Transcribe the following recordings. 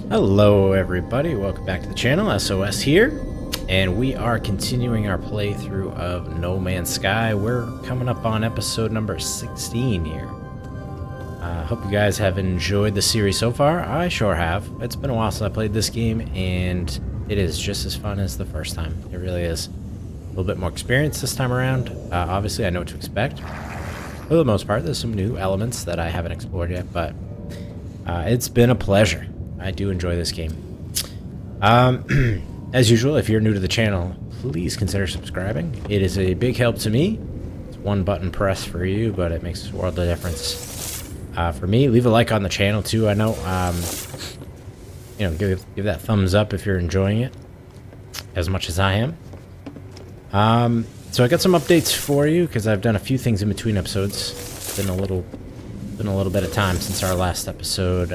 Hello everybody, welcome back to the channel. SOS here, and we are continuing our playthrough of No Man's Sky. We're coming up on episode number 16 here. Hope you guys have enjoyed the series so far. I sure have. It's been a while since I played this game, and it is just as fun as the first time. It really is. A little bit more experience this time around. Obviously I know what to expect. For the most part, there's some new elements that I haven't explored yet, but it's been a pleasure. I do enjoy this game. As usual, if you're new to the channel, please consider subscribing. It is a big help to me. It's one button press for you, but it makes a world of difference for me. Leave a like on the channel too. I know, give that thumbs up if you're enjoying it as much as I am. So I got some updates for you because I've done a few things in between episodes. It's been a little bit of time since our last episode.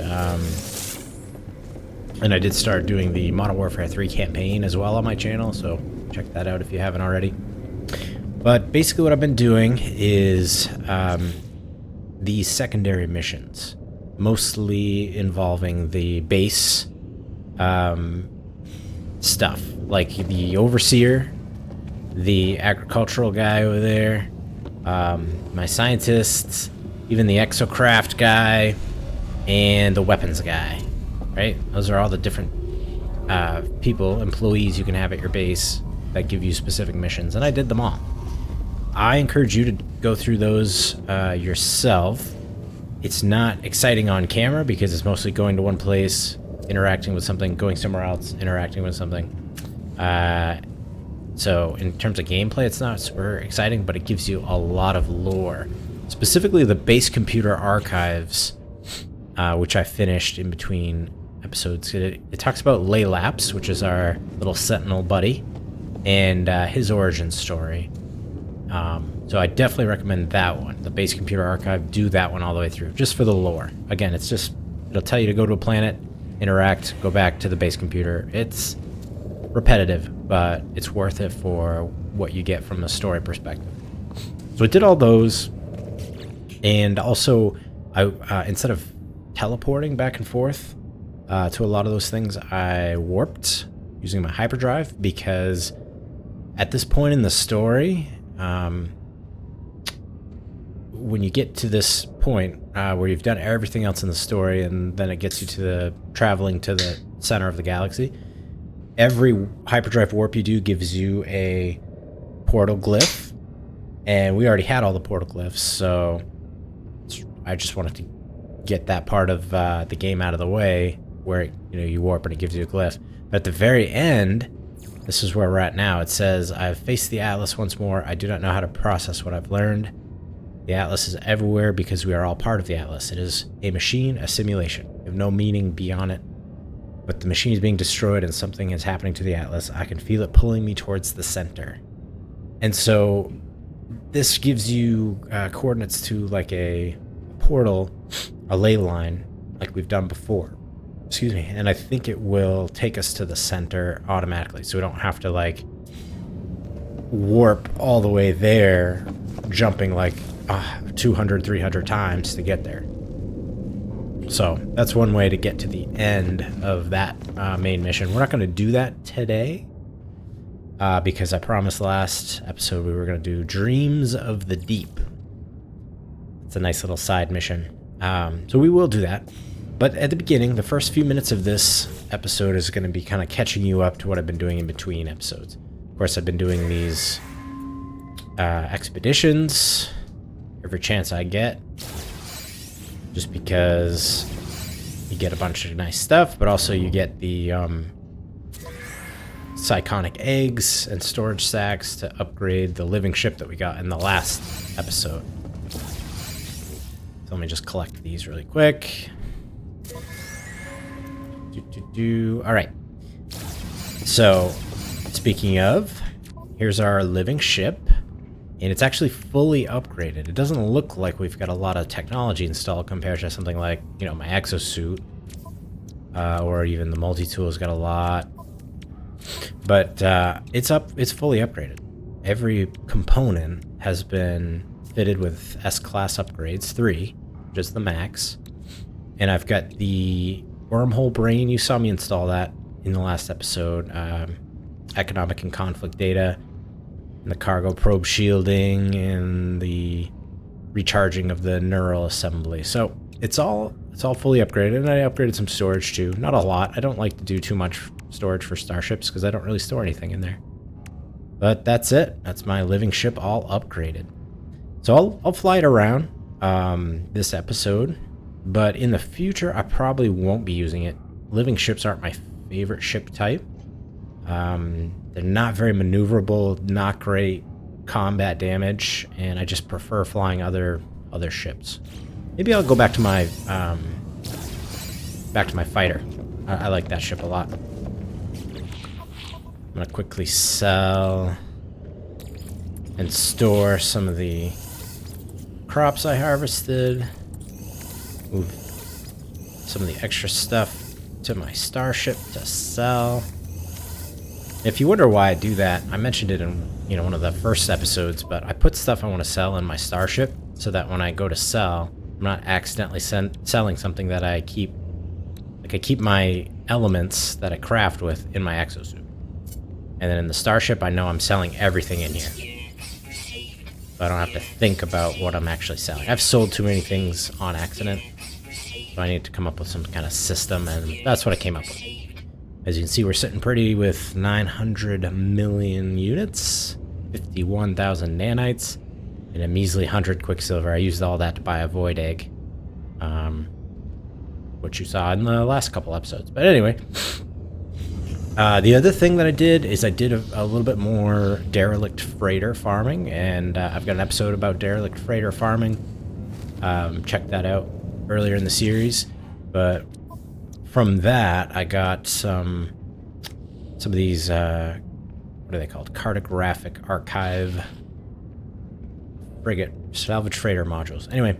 And I did start doing the Modern Warfare 3 campaign as well on my channel, so check that out if you haven't already. But basically what I've been doing is these secondary missions, mostly involving the base stuff, like the Overseer, the agricultural guy over there, my scientists, even the exocraft guy, and the weapons guy. Right? Those are all the different employees you can have at your base that give you specific missions, and I did them all. I encourage you to go through those yourself. It's not exciting on camera because it's mostly going to one place, interacting with something, going somewhere else, interacting with something. So in terms of gameplay, it's not super exciting, but it gives you a lot of lore. Specifically the base computer archives, which I finished in between episodes. It talks about Laylaps, which is our little sentinel buddy, and his origin story. So I definitely recommend that one. The base computer archive, do that one all the way through, just for the lore. Again, it'll tell you to go to a planet, interact, go back to the base computer. It's repetitive, but it's worth it for what you get from a story perspective. So I did all those, and also I instead of teleporting back and forth to a lot of those things, I warped using my hyperdrive, because at this point in the story, when you get to this point where you've done everything else in the story, and then it gets you to the traveling to the center of the galaxy, every hyperdrive warp you do gives you a portal glyph, and we already had all the portal glyphs, so I just wanted to get that part of the game out of the way, where you warp and it gives you a glyph. But at the very end, this is where we're at now. It says, "I've faced the Atlas once more. I do not know how to process what I've learned. The Atlas is everywhere because we are all part of the Atlas. It is a machine, a simulation. We have no meaning beyond it. But the machine is being destroyed and something is happening to the Atlas. I can feel it pulling me towards the center." And so this gives you coordinates to like a portal, a ley line, like we've done before. Excuse me. And I think it will take us to the center automatically, so we don't have to like warp all the way there, jumping like 200, 300 times to get there. So that's one way to get to the end of that main mission. We're not going to do that today because I promised last episode we were going to do Dreams of the Deep. It's a nice little side mission. So we will do that. But at the beginning, the first few minutes of this episode is going to be kind of catching you up to what I've been doing in between episodes. Of course, I've been doing these expeditions every chance I get, just because you get a bunch of nice stuff, but also you get the psychonic eggs and storage sacks to upgrade the living ship that we got in the last episode. So let me just collect these really quick. All right. So, speaking of, here's our living ship, and it's actually fully upgraded. It doesn't look like we've got a lot of technology installed compared to something like, my exosuit, or even the multi-tool's got a lot. But it's fully upgraded. Every component has been fitted with S-class upgrades, 3, which is the max. And I've got the wormhole brain. You saw me install that in the last episode. Economic and conflict data, and the cargo probe shielding, and the recharging of the neural assembly. So it's all fully upgraded, and I upgraded some storage too. Not a lot. I don't like to do too much storage for starships because I don't really store anything in there. But that's it. That's my living ship all upgraded. So I'll fly it around this episode, but in the future I probably won't be using it. Living ships aren't my favorite ship type. They're not very maneuverable, not great combat damage, and I just prefer flying other ships. Maybe I'll go back to my fighter. I like that ship a lot. I'm gonna quickly sell and store some of the crops I harvested. Move some of the extra stuff to my starship to sell. If you wonder why I do that, I mentioned it in one of the first episodes, but I put stuff I want to sell in my starship so that when I go to sell, I'm not accidentally selling something that I keep. Like I keep my elements that I craft with in my exosuit. And then in the starship, I know I'm selling everything in here. So I don't have to think about what I'm actually selling. I've sold too many things on accident. So I need to come up with some kind of system, and that's what I came up with. As you can see, we're sitting pretty with 900 million units, 51,000 nanites, and a measly 100 quicksilver. I used all that to buy a void egg, which you saw in the last couple episodes. But anyway, the other thing that I did is I did a little bit more derelict freighter farming, and I've got an episode about derelict freighter farming. Check that out earlier in the series. But from that, I got some of these, what are they called? Cartographic Archive Frigate Salvage Freighter modules. Anyway,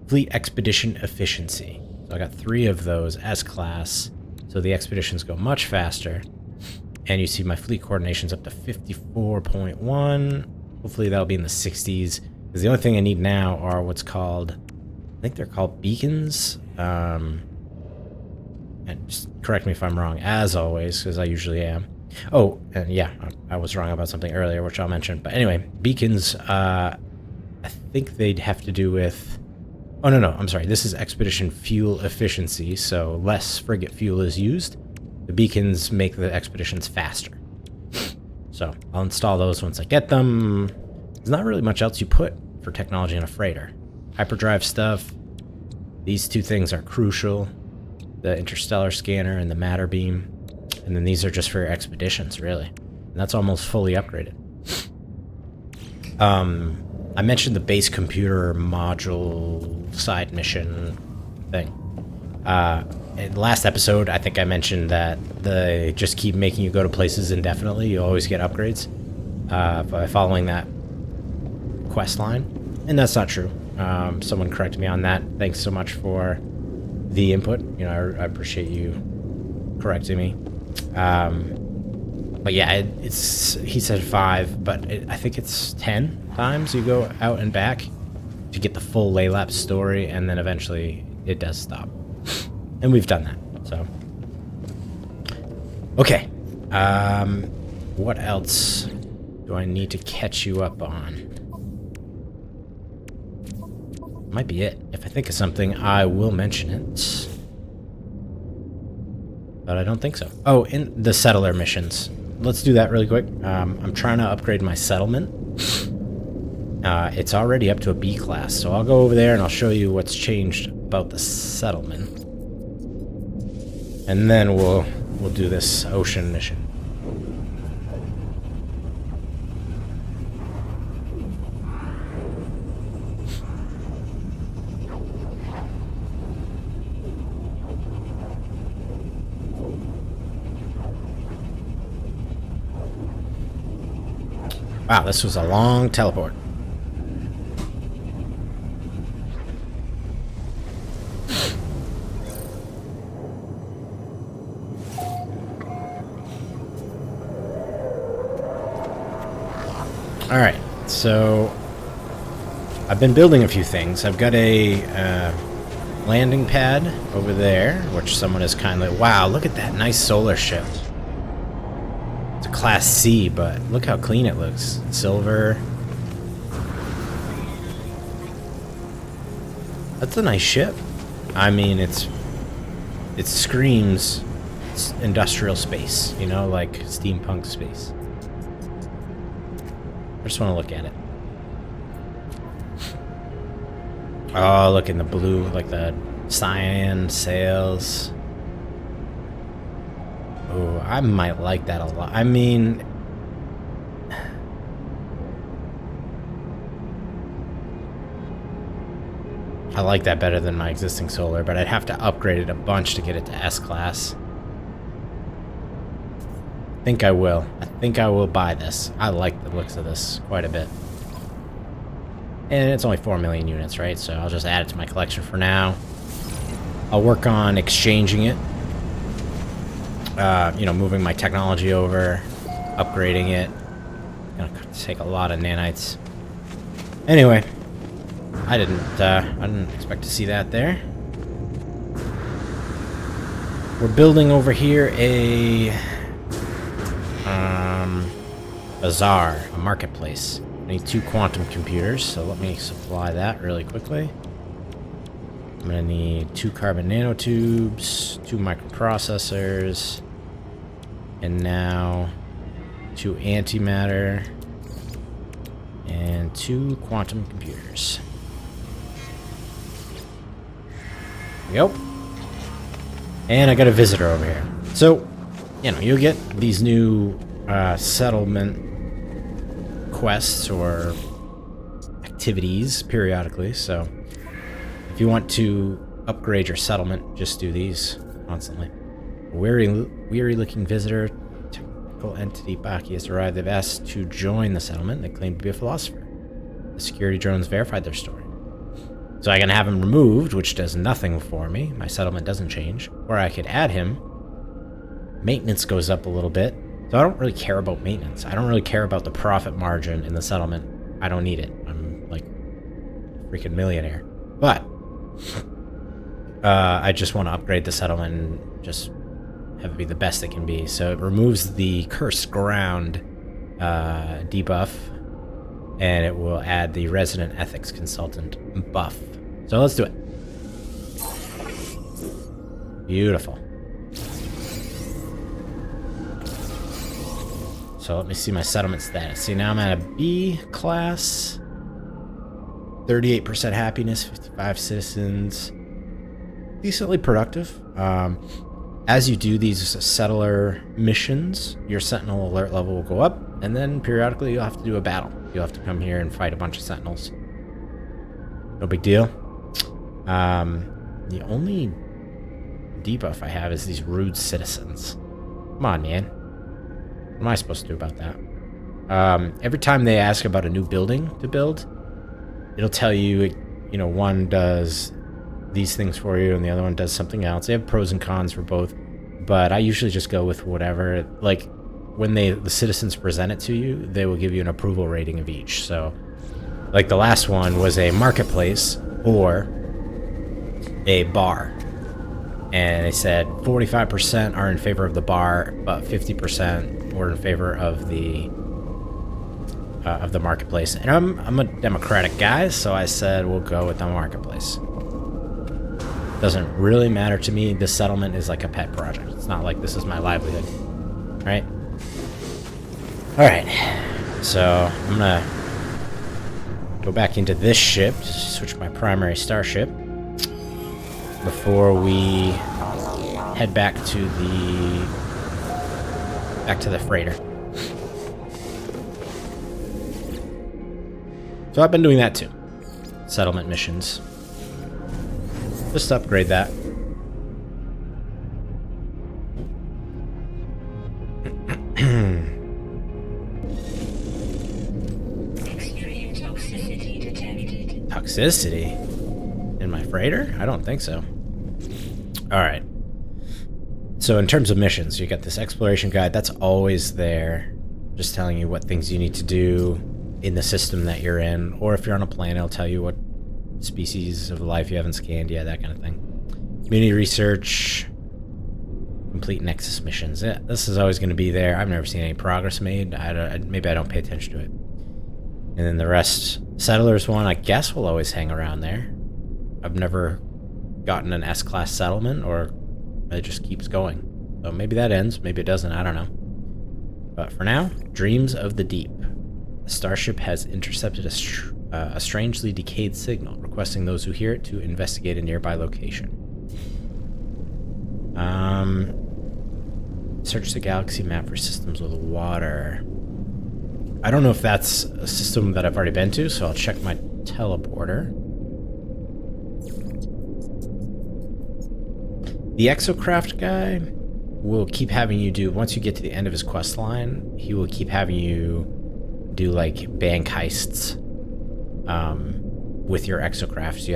Fleet Expedition Efficiency. So I got 3 of those as class, so the expeditions go much faster. And you see my fleet coordination's up to 54.1. Hopefully that'll be in the 60s. Because the only thing I need now are what's called, I think they're called beacons. And just correct me if I'm wrong, as always, because I usually am. Oh, and yeah, I was wrong about something earlier, which I'll mention. But anyway, beacons, I think they'd have to do with... Oh, no, I'm sorry. This is expedition fuel efficiency, so less frigate fuel is used. The beacons make the expeditions faster. So I'll install those once I get them. There's not really much else you put for technology in a freighter. Hyperdrive stuff. These 2 things are crucial. The interstellar scanner and the matter beam. And then these are just for your expeditions, really. And that's almost fully upgraded. I mentioned the base computer module side mission thing. In the last episode, I think I mentioned that they just keep making you go to places indefinitely. You always get upgrades by following that quest line. And that's not true. Someone corrected me on that. Thanks so much for the input. I appreciate you correcting me. But yeah, he said 5, but I think it's 10 times you go out and back to get the full Laylap story, and then eventually it does stop. And we've done that, so. Okay. What else do I need to catch you up on? Might be it. If I think of something, I will mention it. But I don't think so. Oh, in the settler missions. Let's do that really quick. I'm trying to upgrade my settlement. It's already up to a B class, so I'll go over there and I'll show you what's changed about the settlement. And then we'll do this ocean mission. Wow, this was a long teleport. Alright, so I've been building a few things. I've got a landing pad over there, which someone is kindly... Wow, look at that nice solar ship. It's a Class C, but look how clean it looks. Silver. That's a nice ship. I mean, it screams industrial space, you know, like steampunk space. I just want to look at it. Oh, look in the blue, like the cyan sails. Oh, I might like that a lot. I mean, I like that better than my existing solar, but I'd have to upgrade it a bunch to get it to S-Class. I think I will. I think I will buy this. I like the looks of this quite a bit. And it's only 4 million units, right? So I'll just add it to my collection for now. I'll work on exchanging it. You know, moving my technology over, upgrading it. Gonna take a lot of nanites. Anyway, I didn't expect to see that there. We're building over here a bazaar, a marketplace. I need 2 quantum computers, so let me supply that really quickly. I'm gonna need 2 carbon nanotubes, 2 microprocessors, and now 2 antimatter, and 2 quantum computers. There we go. And I got a visitor over here. So, you know, you'll get these new settlement quests or activities periodically, so if you want to upgrade your settlement, just do these constantly. Weary looking visitor, technical entity Baki has arrived. They've asked to join the settlement. They claim to be a philosopher. The security drones verified their story. So I can have him removed, which does nothing for me. My settlement doesn't change. Or I could add him. Maintenance goes up a little bit. So I don't really care about maintenance. I don't really care about the profit margin in the settlement. I don't need it. I'm like a freaking millionaire. But I just want to upgrade the settlement and just have it be the best it can be. So it removes the cursed ground debuff, and it will add the resident ethics consultant buff. So let's do it. Beautiful. So let me see my settlement status. See, now I'm at a B class. 38% happiness, 55 citizens. Decently productive. As you do these settler missions, your sentinel alert level will go up, and then periodically you'll have to do a battle. You'll have to come here and fight a bunch of sentinels. No big deal. The only debuff I have is these rude citizens. Come on, man. What am I supposed to do about that? Every time they ask about a new building to build, it'll tell you, you know, one does these things for you and the other one does something else. They have pros and cons for both, but I usually just go with whatever. Like, when the citizens present it to you, they will give you an approval rating of each. So, like the last one was a marketplace or a bar. And they said 45% are in favor of the bar, but 50% were in favor of the marketplace. And I'm a democratic guy, so I said we'll go with the marketplace. Doesn't really matter to me. This settlement is like a pet project. It's not like this is my livelihood, right? All right. So I'm gonna go back into this ship, just switch my primary starship before we head back to the freighter. So I've been doing that too. Settlement missions. Just to upgrade that. Extreme toxicity detected. Toxicity? In my freighter? I don't think so. Alright. So in terms of missions, you got this exploration guide. That's always there. Just telling you what things you need to do in the system that you're in. Or if you're on a planet, it'll tell you what species of life you haven't scanned yet, that kind of thing. Community research. Complete Nexus missions. Yeah, this is always going to be there. I've never seen any progress made. Maybe I don't pay attention to it. And then the rest, Settlers one, I guess will always hang around there. I've never gotten an S-class settlement, or it just keeps going. So maybe that ends, maybe it doesn't, I don't know. But for now, Dreams of the Deep. The starship has intercepted a strangely decayed signal, requesting those who hear it to investigate a nearby location. Search the galaxy map for systems with water. I don't know if that's a system that I've already been to, so I'll check my teleporter. The exocraft guy will keep having you do, once you get to the end of his quest line, he will keep having you do like bank heists with your exocraft. So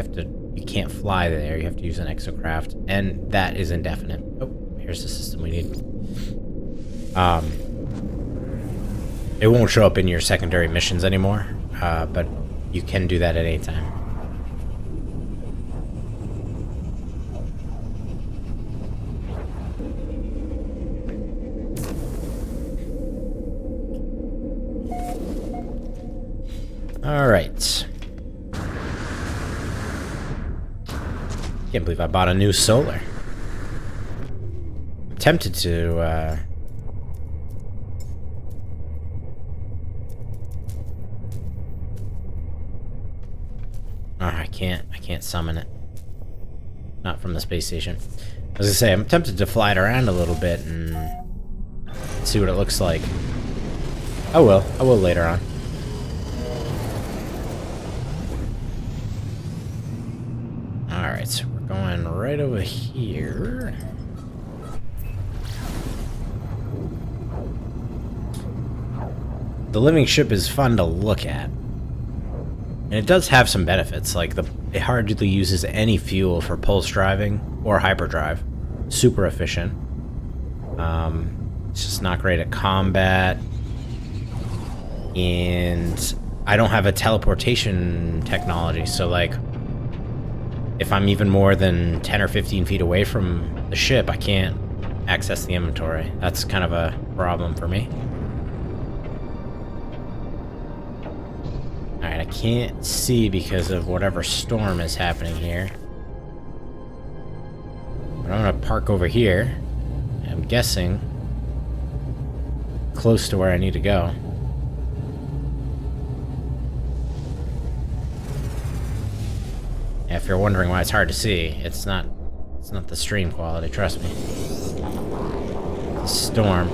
you can't fly there, you have to use an exocraft, and that is indefinite. Oh, here's the system we need. It won't show up in your secondary missions anymore, but you can do that at any time. All right. Can't believe I bought a new solar. I'm tempted to, Oh, I can't summon it. Not from the space station. I was gonna say, I'm tempted to fly it around a little bit and see what it looks like. I will later on. Alright, so we're going right over here. The living ship is fun to look at. And it does have some benefits, like it hardly uses any fuel for pulse driving or hyperdrive. Super efficient. It's just not great at combat. And I don't have a teleportation technology, so like if I'm even more than 10 or 15 feet away from the ship, I can't access the inventory. That's kind of a problem for me. Alright, I can't see because of whatever storm is happening here. But I'm gonna park over here. I'm guessing close to where I need to go. If you're wondering why it's hard to see, it's not the stream quality, trust me. The storm.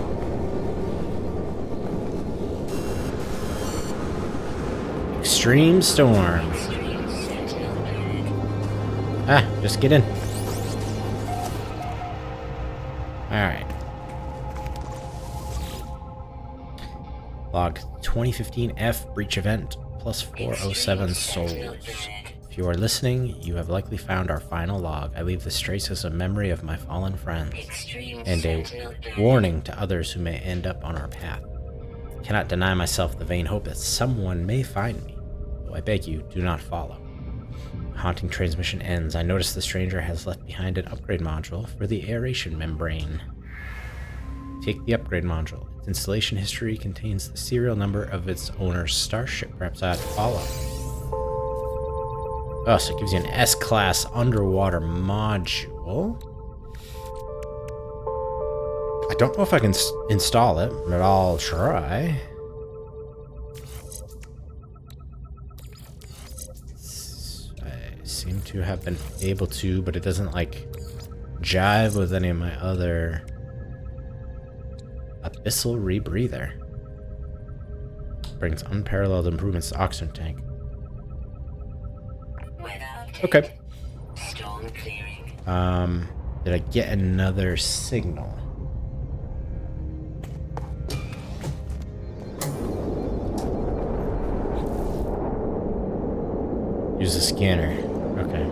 Extreme storm. Ah, just get in. Alright. Log 2015 F breach event plus 407 souls. If you are listening, you have likely found our final log. I leave this trace as a memory of my fallen friends, and a warning to others who may end up on our path. I cannot deny myself the vain hope that someone may find me, though I beg you, do not follow. Haunting transmission ends. I notice the stranger has left behind an upgrade module for the aeration membrane. Take the upgrade module. Its installation history contains the serial number of its owner's starship. Perhaps I ought to follow. Oh, so it gives you an S-class underwater module. I don't know if I can install it, but I'll try. I seem to have been able to, but it doesn't, like, jive with any of my other... Abyssal Rebreather. Brings unparalleled improvements to oxygen tank. Okay. Storm clearing. Did I get another signal? Use the scanner. Okay.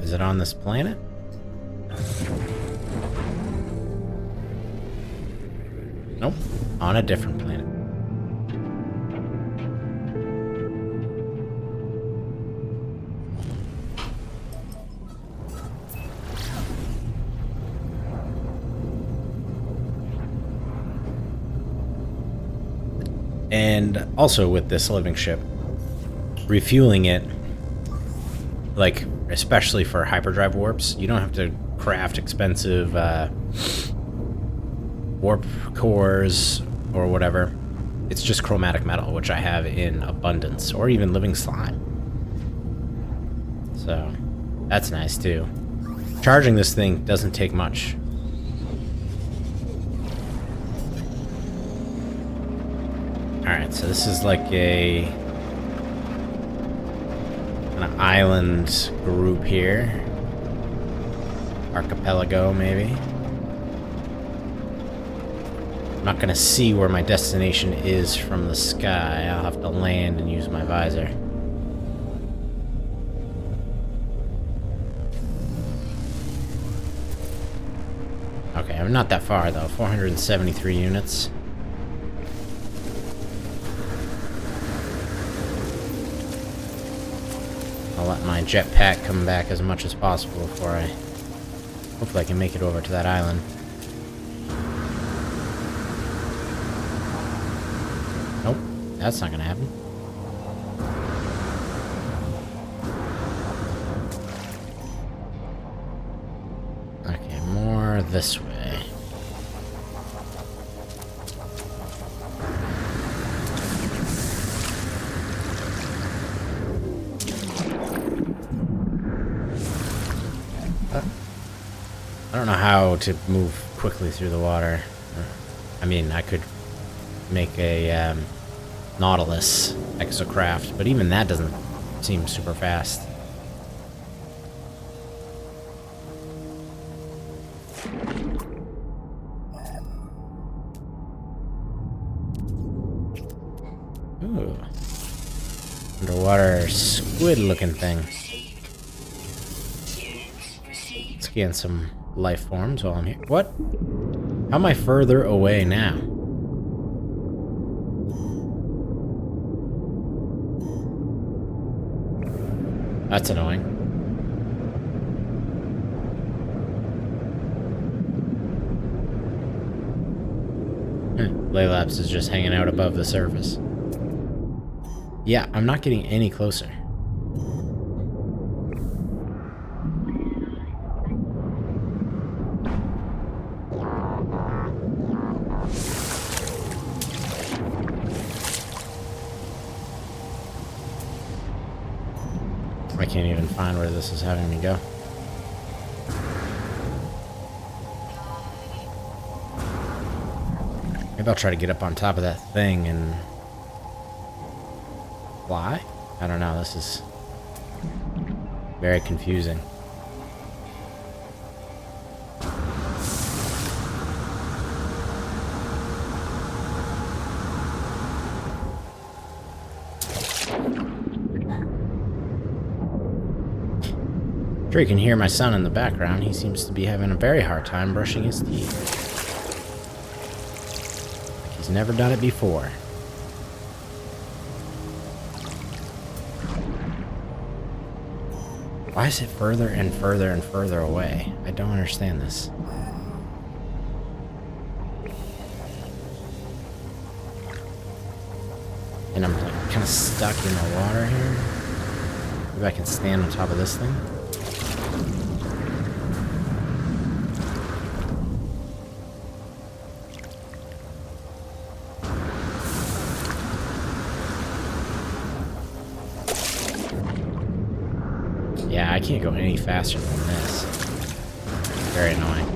Is it on this planet? on a different planet. And also with this living ship, refueling it, like, especially for hyperdrive warps, you don't have to craft expensive warp cores or whatever. It's just chromatic metal, which I have in abundance, or even living slime. So, that's nice too. Charging this thing doesn't take much. Alright, so this is like an island group here. Archipelago, maybe. I'm not gonna see where my destination is from the sky. I'll have to land and use my visor. Okay, I'm not that far though. 473 units. I'll let my jetpack come back as much as possible before I... Hopefully I can make it over to that island. Nope, that's not gonna happen. Okay, more this way. I don't know how to move quickly through the water. I mean, I could make a Nautilus exocraft, but even that doesn't seem super fast. Ooh. Underwater squid-looking thing. Scan some life forms while I'm here. What? How am I further away now? That's annoying. Laylaps is just hanging out above the surface. Yeah, I'm not getting any closer. I can't even find where this is having me go. Maybe I'll try to get up on top of that thing and fly? I don't know, this is very confusing. Sure, you can hear my son in the background. He seems to be having a very hard time brushing his teeth. Like he's never done it before. Why is it further and further and further away? I don't understand this. And I'm like kind of stuck in the water here. Maybe I can stand on top of this thing. Yeah, I can't go any faster than this. Very annoying.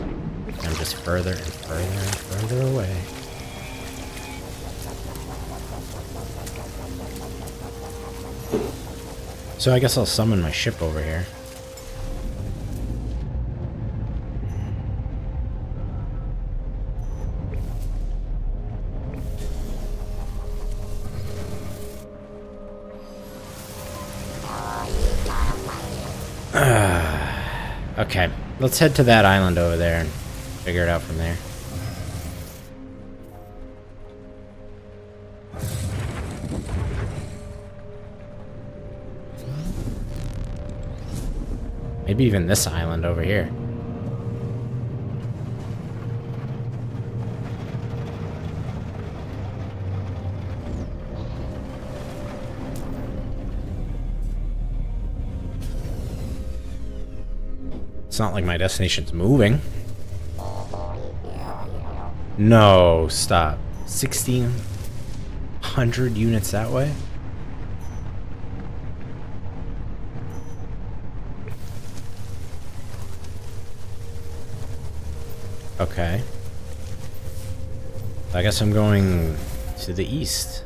I'm just further and further and further away. So I guess I'll summon my ship over here. Okay, let's head to that island over there and figure it out from there. Maybe even this island over here. It's not like my destination's moving. No, stop. 1,600 units that way? Okay. I guess I'm going to the east.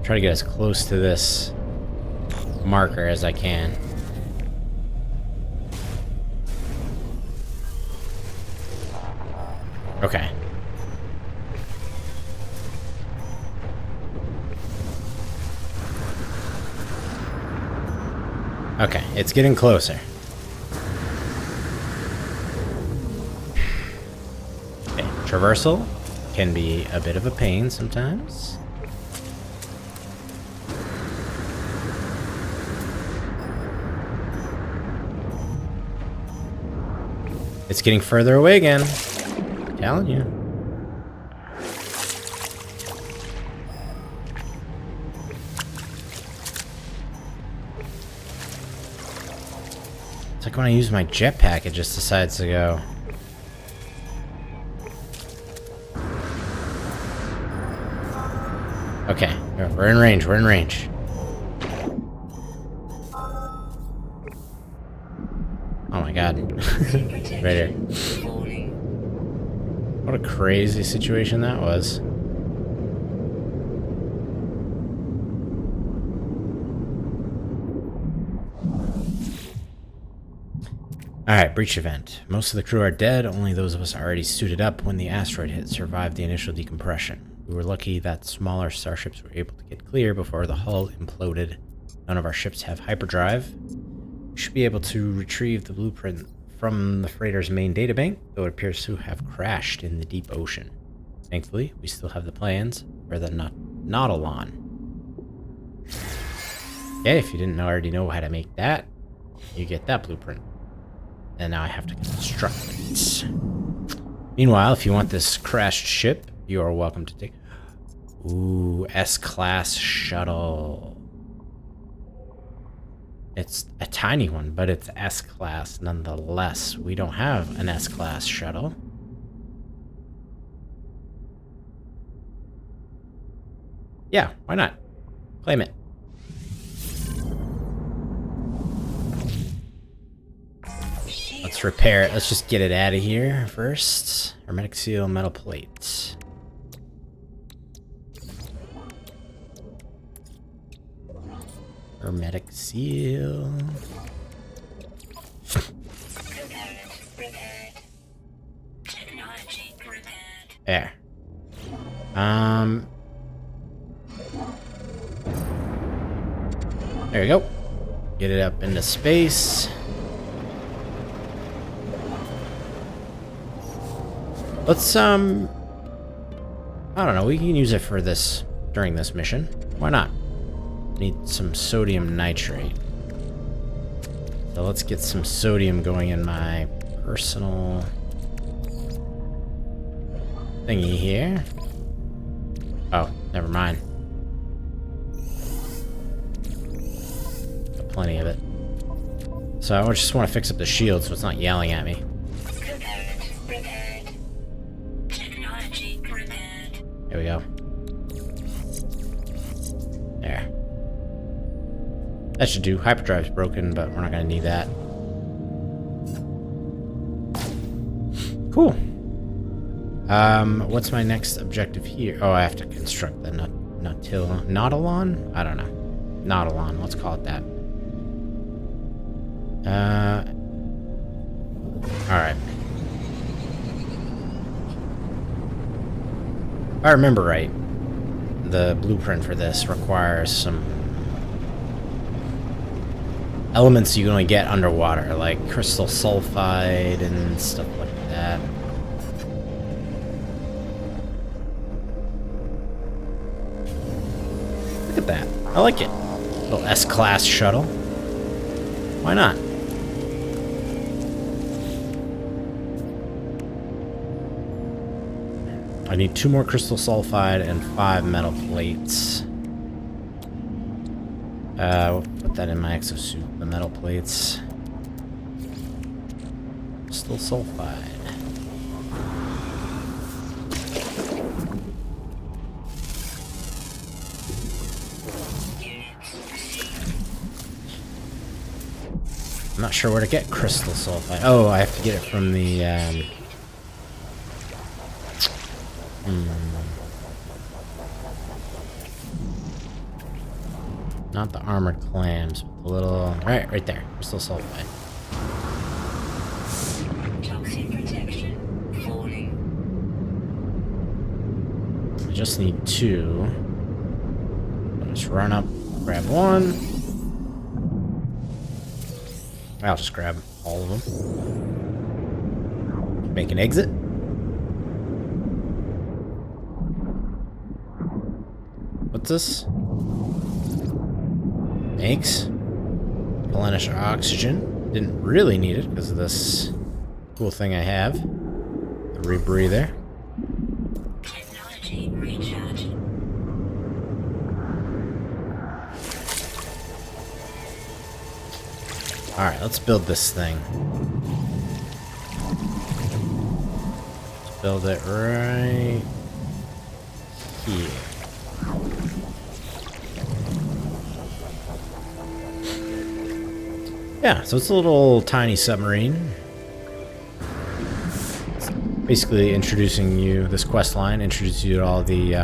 Try to get as close to this marker as I can. Okay. Okay, it's getting closer. Okay, traversal can be a bit of a pain sometimes. It's getting further away again. I'm telling you. It's like when I use my jetpack, it just decides to go. Okay, we're in range, we're in range. Oh my god. Right here. What a crazy situation that was. Alright, breach event. Most of the crew are dead, only those of us already suited up when the asteroid hit survived the initial decompression. We were lucky that smaller starships were able to get clear before the hull imploded. None of our ships have hyperdrive. We should be able to retrieve the blueprint from the freighter's main databank, though it appears to have crashed in the deep ocean. Thankfully, we still have the plans for the Nautilon. Okay, if you didn't already know how to make that, you get that blueprint. And now I have to construct it. Meanwhile, if you want this crashed ship, you are welcome to take... Ooh, S-Class shuttle. It's a tiny one, but it's S-Class nonetheless. We don't have an S-Class shuttle. Yeah, why not? Claim it. Let's repair it. Let's just get it out of here first. Hermetic seal, metal plate. Hermetic seal. There. There we go. Get it up into space. Let's, I don't know, we can use it for this, during this mission. Why not? Need some sodium nitrate. So let's get some sodium going in my personal thingy here. Oh, never mind. Got plenty of it. So I just want to fix up the shield so it's not yelling at me. There we go. There. That should do. Hyperdrive's broken, but we're not gonna need that. Cool. What's my next objective here? Oh, I have to construct the Nautilon? I don't know. Nautilon, let's call it that. Alright. I remember right, the blueprint for this requires some elements you can only get underwater, like crystal sulfide and stuff like that. Look at that. I like it. Little S-class shuttle. Why not? I need 2 more crystal sulfide and 5 metal plates. We'll put that in my exosuit. The metal plates. Crystal sulfide. I'm not sure where to get crystal sulfide. Oh, I have to get it from the, not the armored clams, but the little... Right there. Crystal sulfide. Toxin protection falling. I just need 2. I'll just run up, grab 1. I'll just grab all of them. Make an exit. What's this? Thanks. Replenish oxygen. Didn't really need it because of this cool thing I have. The rebreather. Technology recharge. Alright, let's build this thing. Let's build it right here. Yeah, so it's a little tiny submarine. It's basically introducing you, this quest line introduces you to all the,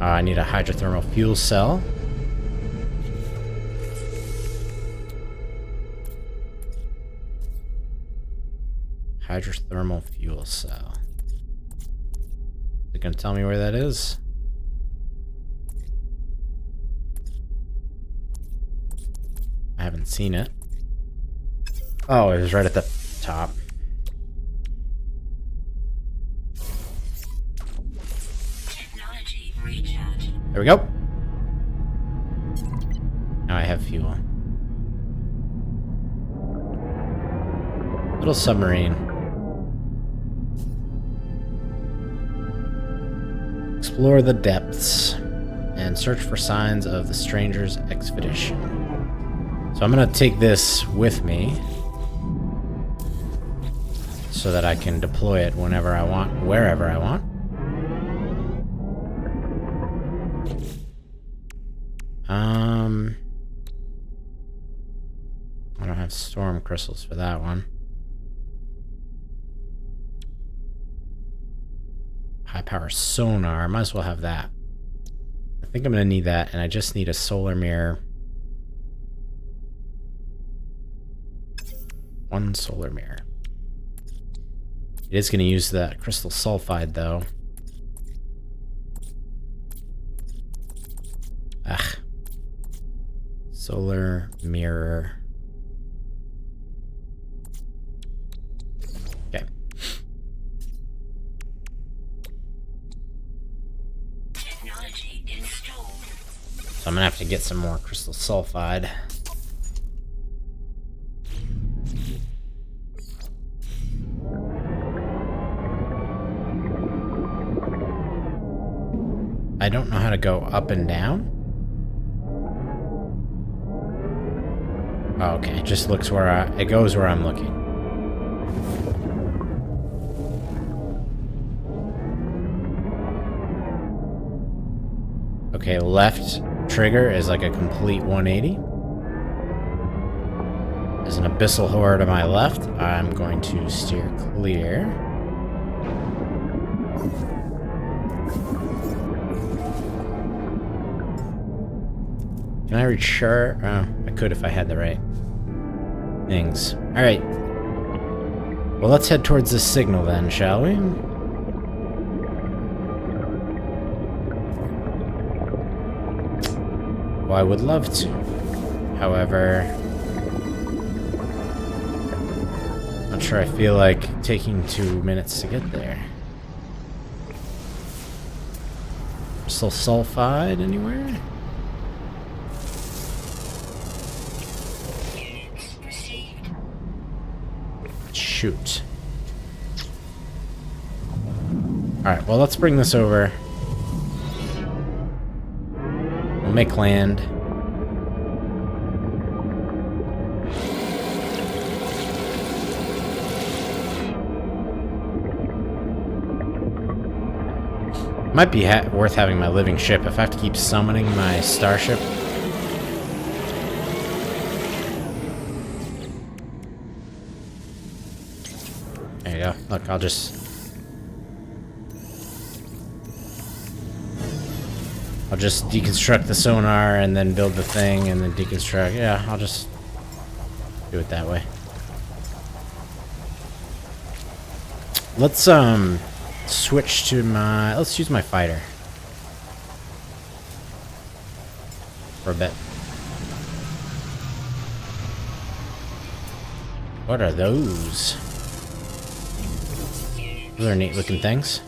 I need a hydrothermal fuel cell. Hydrothermal fuel cell. Is it gonna tell me where that is? I haven't seen it. Oh, it was right at the top. Technology recharge. There we go. Now I have fuel. Little submarine. Explore the depths and search for signs of the stranger's expedition. So I'm gonna take this with me so that I can deploy it whenever I want, wherever I want. I don't have storm crystals for that one. High power sonar, might as well have that. I think I'm gonna need that, and I just need a solar mirror. 1 solar mirror. It is going to use that crystal sulfide, though. Ugh. Solar mirror. Okay. Technology installed. So I'm going to have to get some more crystal sulfide. I don't know how to go up and down. Oh, okay, it just looks where it goes where I'm looking. Okay, left trigger is like a complete 180. There's an abyssal horror to my left. I'm going to steer clear. Can I reach shore? Oh, I could if I had the right things. Alright. Well, let's head towards this signal then, shall we? Well, I would love to. However, not sure I feel like taking 2 minutes to get there. Crystal sulfide anywhere? Units received. Shoot. Alright, well, let's bring this over. We'll make land. Might be worth having my living ship if I have to keep summoning my starship. There you go. Look, I'll just deconstruct the sonar and then build the thing and then deconstruct. Yeah, I'll just do it that way. Let's switch to my... Let's use my fighter for a bit. What are those? Those are neat looking things.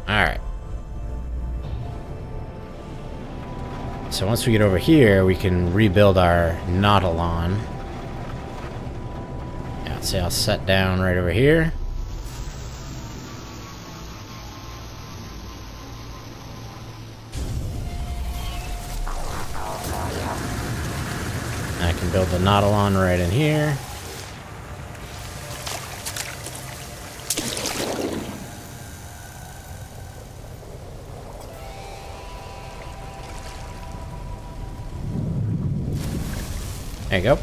Alright. So once we get over here, we can rebuild our Nautilon. Yeah, let's say I'll set down right over here. I can build the Nautilon right in here. There you go.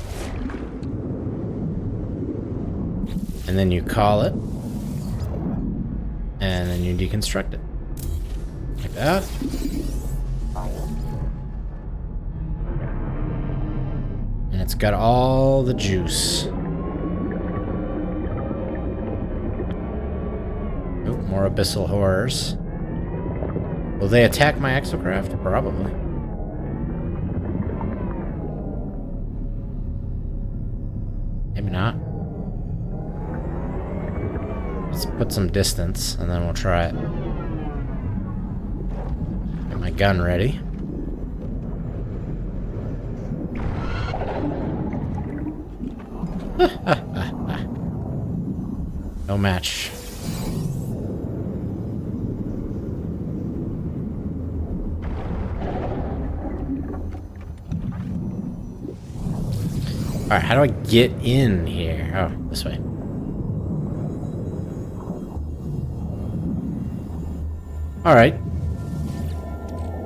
And then you call it. And then you deconstruct it. Like that. And it's got all the juice. Oh, more abyssal horrors. Will they attack my exocraft? Probably. Maybe not. Let's put some distance, and then we'll try it. Get my gun ready. No match. Alright, how do I get in here? Oh, this way. Alright.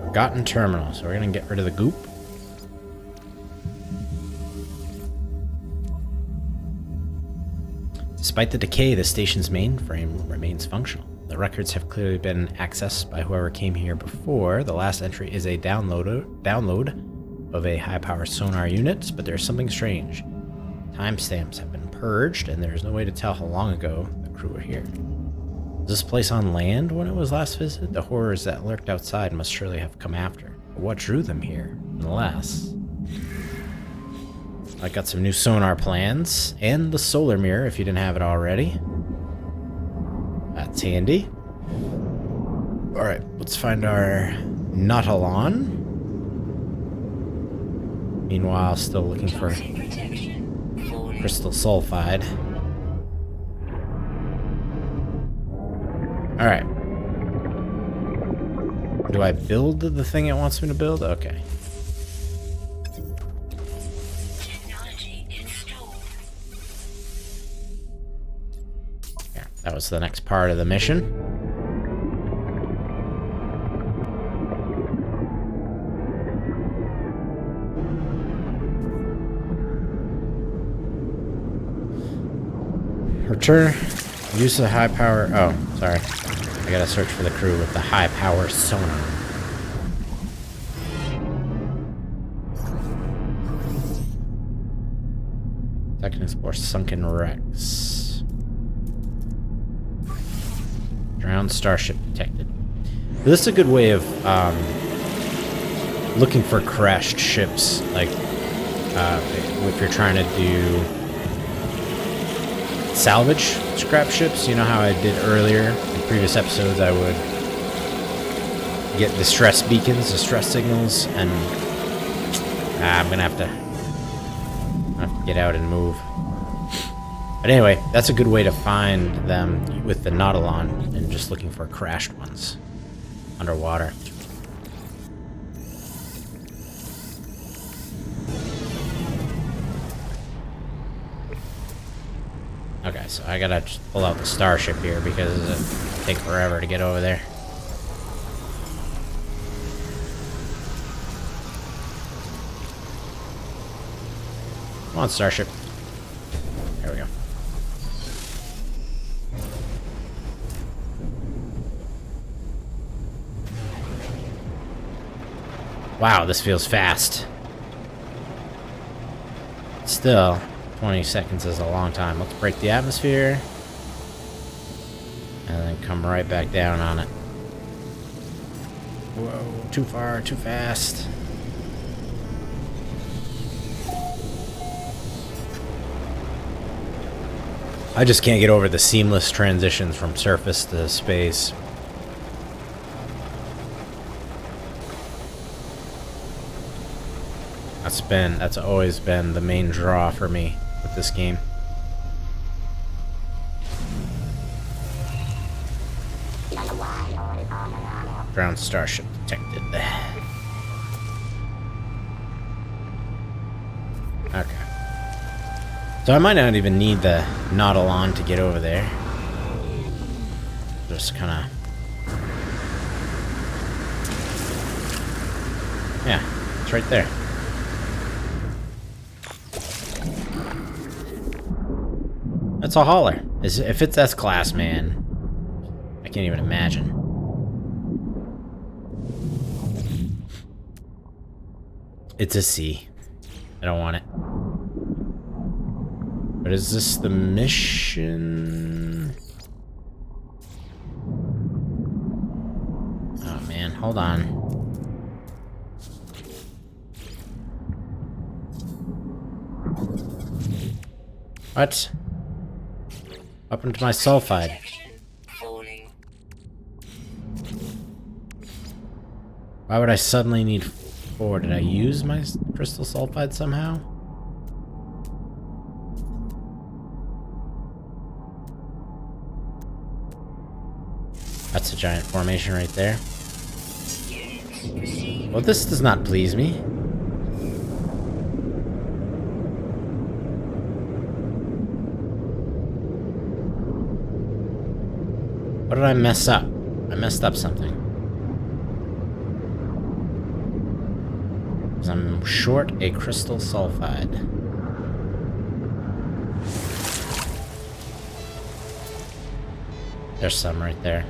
Forgotten terminal, so we're gonna get rid of the goop. Despite the decay, the station's mainframe remains functional. The records have clearly been accessed by whoever came here before. The last entry is a download of a high-power sonar unit, but there's something strange. Timestamps have been purged, and there's no way to tell how long ago the crew were here. Was this place on land when it was last visited? The horrors that lurked outside must surely have come after. But what drew them here, nonetheless? I got some new sonar plans, and the solar mirror if you didn't have it already. That's handy. Alright, let's find our Nautilon. Meanwhile, still looking for crystal sulfide. Alright. Do I build the thing it wants me to build? Okay. Technology installed. Yeah, that was the next part of the mission. Return. Use the high power. Oh, sorry. I gotta search for the crew with the high power sonar. I can explore sunken wrecks. Drowned starship detected. This is a good way of looking for crashed ships, like if you're trying to do salvage scrap ships. You know how I did earlier in previous episodes, I would get distress beacons, distress signals, and I'm gonna have to get out and move. But anyway, that's a good way to find them with the Nautilon and just looking for crashed ones underwater. Okay, so I gotta just pull out the starship here because it'll take forever to get over there. Come on, starship. There we go. Wow, this feels fast. Still, 20 seconds is a long time. Let's break the atmosphere. And then come right back down on it. Whoa, too far, too fast. I just can't get over the seamless transitions from surface to space. That's always been the main draw for me with this game. Ground starship detected. Okay. So I might not even need the Nautilon to get over there. Just kinda... Yeah, it's right there. That's a hauler. If it's S-class, man, I can't even imagine. It's a C. I don't want it. But is this the mission? Oh man, hold on. What? Up into my sulfide. Why would I suddenly need 4? Did I use my crystal sulfide somehow? That's a giant formation right there. Well, this does not please me. What did I mess up? I messed up something. Because I'm short a crystal sulfide. There's some right there.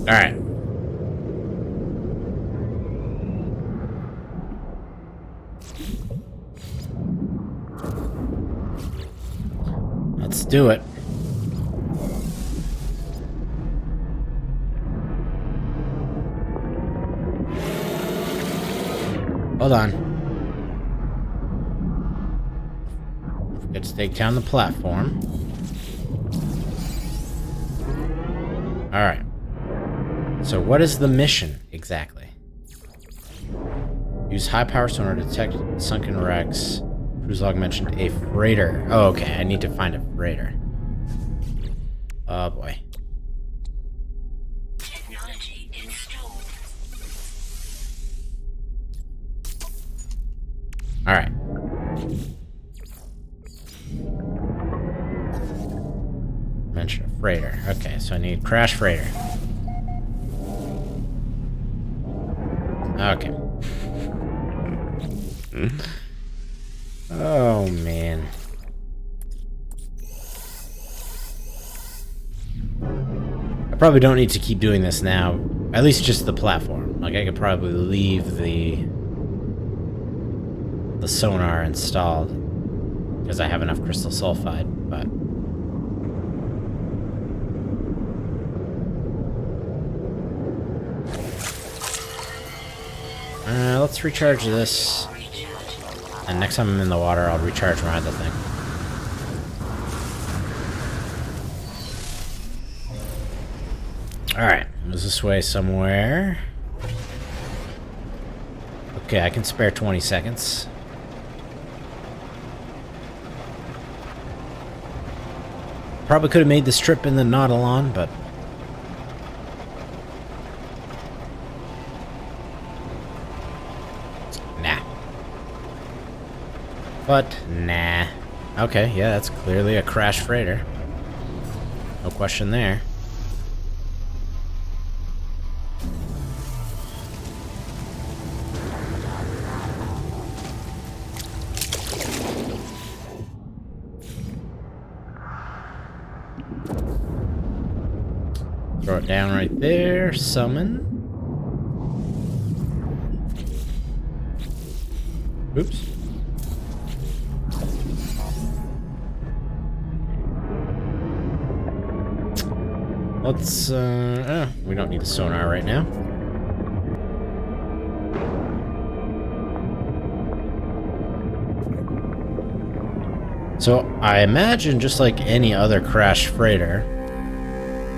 Alright. Let's do it. Hold on. Let's take down the platform. Alright. So what is the mission exactly? Use high power sonar to detect sunken wrecks. Cruise log mentioned a freighter. Oh, okay. I need to find a freighter. Oh boy. Technology installed. Alright. Mention a freighter. Okay, so I need crash freighter. Okay. Oh, man. I probably don't need to keep doing this now. At least just the platform. Like, I could probably leave the the sonar installed because I have enough crystal sulfide, but let's recharge this. And next time I'm in the water, I'll recharge my other thing. Alright, is this way somewhere? Okay, I can spare 20 seconds. Probably could have made this trip in the Nautilon, but nah. Okay, yeah, that's clearly a crash freighter. No question there. Throw it down right there. Summon. Oops. Let's, we don't need a sonar right now. So, I imagine just like any other crash freighter,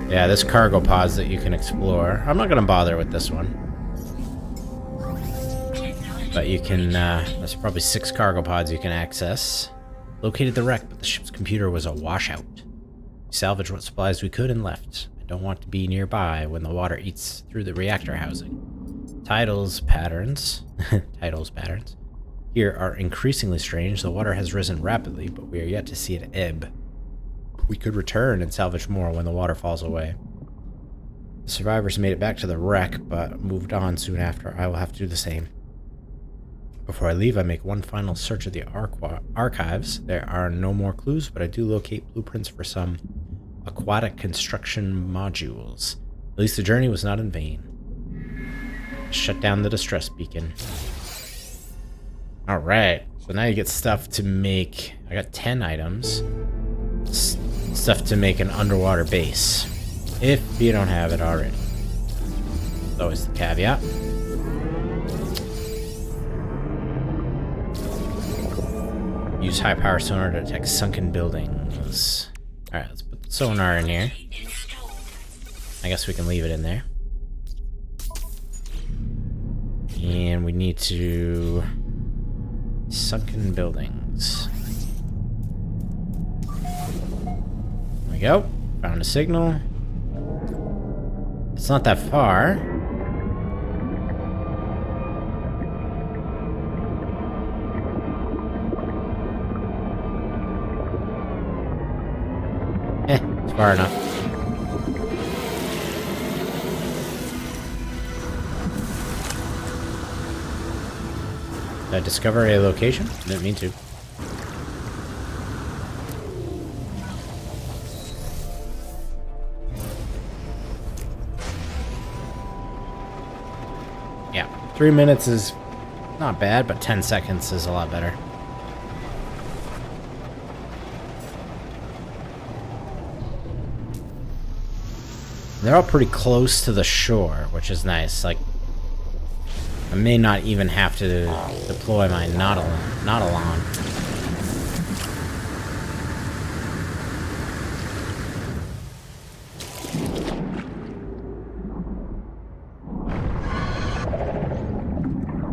yeah, this cargo pods that you can explore. I'm not gonna bother with this one. But you can, there's probably 6 cargo pods you can access. Located the wreck, but the ship's computer was a washout. We salvaged what supplies we could and left. I don't want to be nearby when the water eats through the reactor housing. Titles patterns here are increasingly strange. The water has risen rapidly, but we are yet to see it ebb. We could return and salvage more when the water falls away. The survivors made it back to the wreck, but moved on soon after. I will have to do the same. Before I leave, I make one final search of the archives. There are no more clues, but I do locate blueprints for some aquatic construction modules. At least the journey was not in vain. Shut down the distress beacon. Alright, so now you get stuff to make... I got 10 items. Stuff to make an underwater base. If you don't have it already. That's always the caveat. Use high power sonar to detect sunken buildings. Alright, let's put the sonar in here. I guess we can leave it in there. And we need to... sunken buildings. There we go. Found a signal. It's not that far. It's far enough. Did I discover a location? Didn't mean to. Yeah, 3 minutes is not bad, but 10 seconds is a lot better. They're all pretty close to the shore, which is nice. Like, I may not even have to deploy my Nautilon.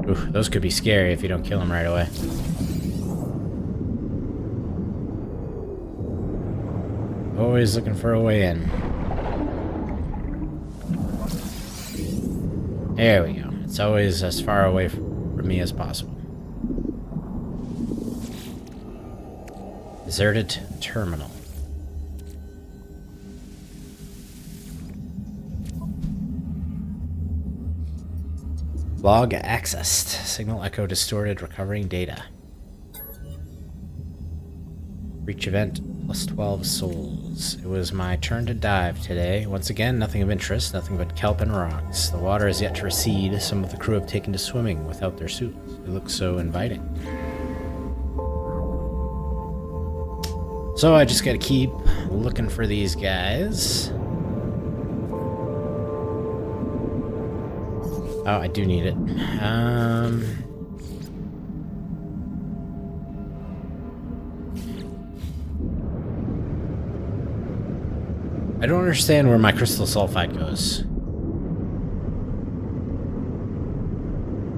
Oof, those could be scary if you don't kill them right away. Always looking for a way in. There we go. It's always as far away from me as possible. Deserted terminal. Log accessed. Signal echo distorted. Recovering data. Reach event plus 12 souls. It was my turn to dive today. Once again, nothing of interest, nothing but kelp and rocks. The water is yet to recede. Some of the crew have taken to swimming without their suits. It looks so inviting. So I just gotta keep looking for these guys. Oh, I do need it. I don't understand where my crystal sulfide goes.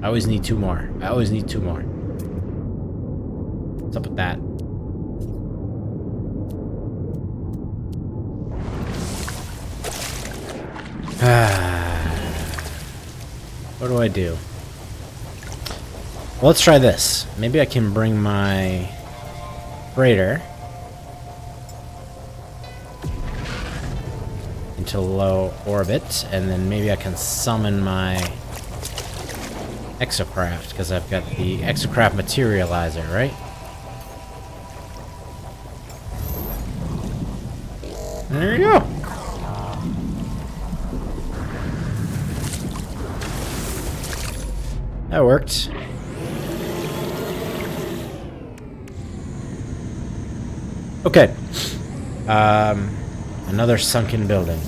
I always need 2 more. I always need 2 more. What's up with that? What do I do? Well, let's try this. Maybe I can bring my freighter into low orbit, and then maybe I can summon my exocraft, because I've got the exocraft materializer, right? There you go. That worked. Okay. Another sunken building.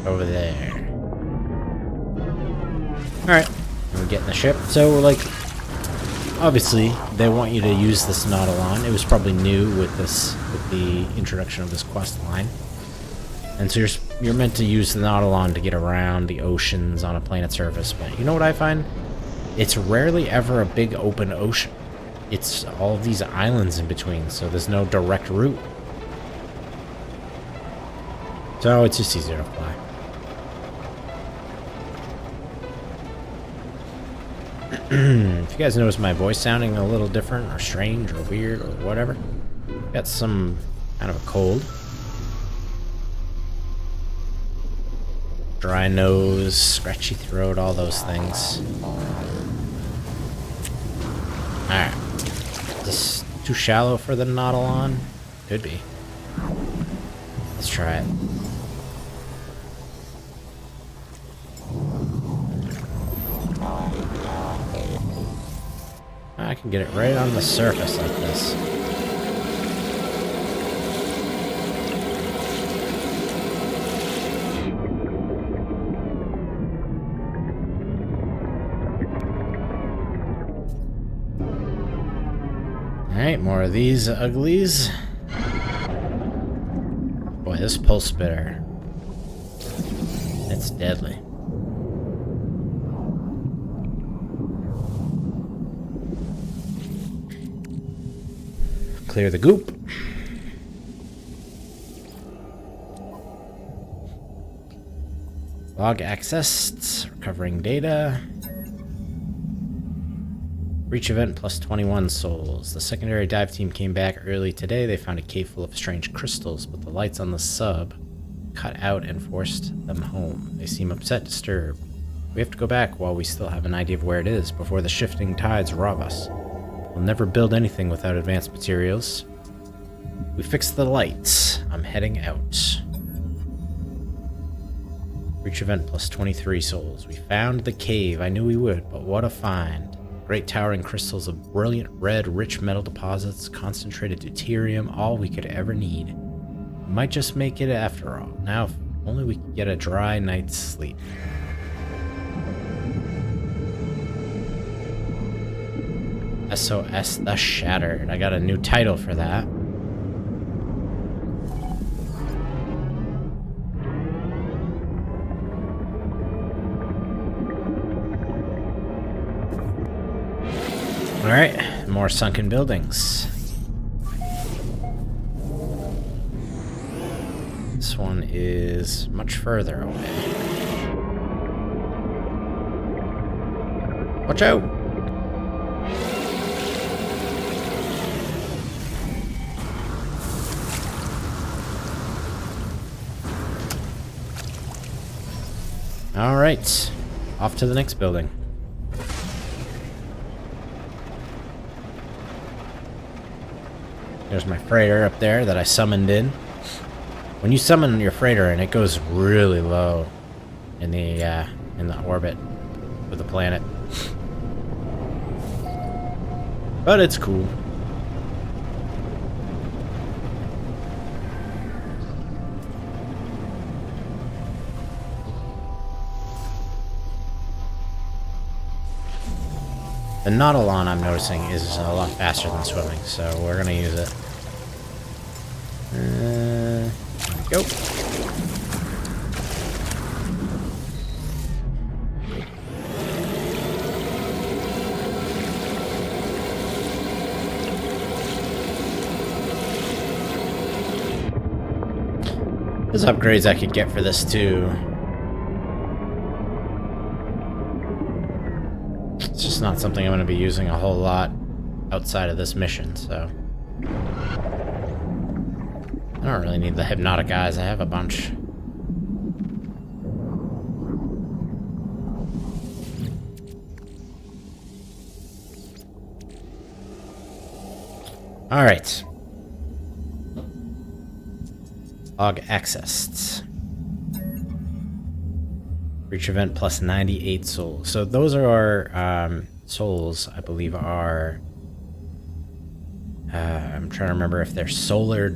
Over there. Alright. We're getting the ship. So, like, obviously, they want you to use this Nautilon. It was probably new with the introduction of this quest line. And so you're meant to use the Nautilon to get around the oceans on a planet surface. But you know what I find? It's rarely ever a big open ocean. It's all of these islands in between, so there's no direct route. So it's just easier to fly. If you guys notice my voice sounding a little different or strange or weird or whatever, got some kind of a cold. Dry nose, scratchy throat, all those things. Alright. Is this too shallow for the Nautilon? Could be. Let's try it. I can get it right on the surface like this. Alright, more of these uglies. Boy, this pulse spitter. It's deadly. Clear the goop. Log accessed. Recovering data. Breach event plus 21 souls. The secondary dive team came back early today. They found a cave full of strange crystals, but the lights on the sub cut out and forced them home. They seem upset, disturbed. We have to go back while we still have an idea of where it is, before the shifting tides rob us. We'll never build anything without advanced materials. We fixed the lights. I'm heading out. Breach event plus 23 souls. We found the cave. I knew we would, but what a find. Great towering crystals of brilliant red, rich metal deposits, concentrated deuterium, all we could ever need. We might just make it after all. Now, if only we could get a dry night's sleep. SOS The Shattered. I got a new title for that. Alright, more sunken buildings. This one is much further away. Watch out! Alright, off to the next building. There's my freighter up there that I summoned in. When you summon your freighter in, it goes really low in the orbit of the planet. But it's cool. The Nautilon, I'm noticing, is a lot faster than swimming, so we're gonna use it. There we go. There's upgrades I could get for this too. It's just not something I'm going to be using a whole lot outside of this mission, so... I don't really need the hypnotic eyes, I have a bunch. Alright. Log accessed. Breach event plus 98 souls. So those are our souls, I believe, are... I'm trying to remember if they're solar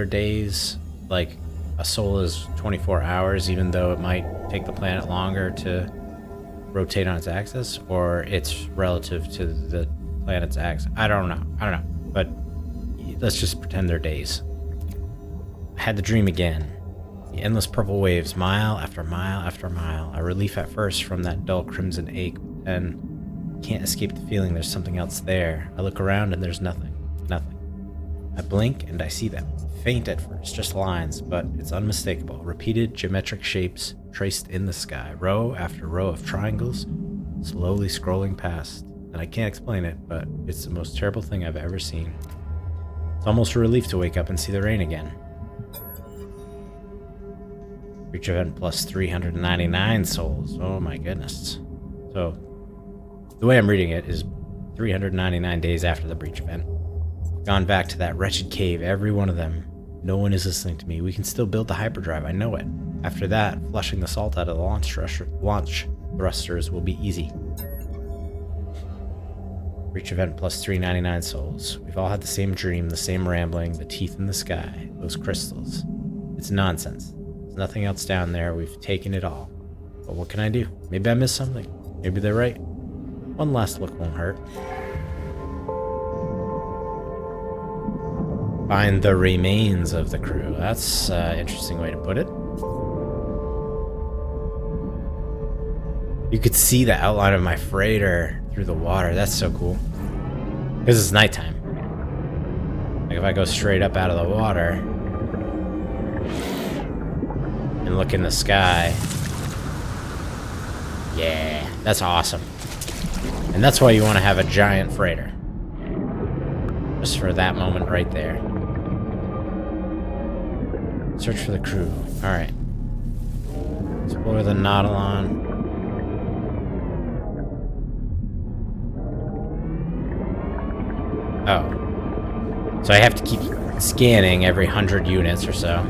days. Like, a soul is 24 hours, even though it might take the planet longer to rotate on its axis, or it's relative to the planet's axis. I don't know. But let's just pretend they're days. I had the dream again. The endless purple waves, mile after mile after mile. A relief at first from that dull crimson ache, and can't escape the feeling there's something else there. I look around and there's nothing. Nothing. I blink and I see them. Faint at first, just lines, but it's unmistakable. Repeated geometric shapes traced in the sky. Row after row of triangles, slowly scrolling past. And I can't explain it, but it's the most terrible thing I've ever seen. It's almost a relief to wake up and see the rain again. Breach event plus 399 souls. Oh my goodness. So, the way I'm reading it is 399 days after the breach event. Gone back to that wretched cave, every one of them. No one is listening to me. We can still build the hyperdrive, I know it. After that, flushing the salt out of the launch thrusters will be easy. Breach event plus 399 souls. We've all had the same dream, the same rambling, the teeth in the sky, those crystals. It's nonsense. There's nothing else down there. We've taken it all. But what can I do? Maybe I missed something. Maybe they're right. One last look won't hurt. Find the remains of the crew. That's an interesting way to put it. You could see the outline of my freighter through the water. That's so cool. Because it's nighttime. Like if I go straight up out of the water and look in the sky. Yeah, that's awesome. And that's why you want to have a giant freighter. Just for that moment right there. Search for the crew. Alright. Explore the Nautilon. Oh. So I have to keep scanning every 100 units or so.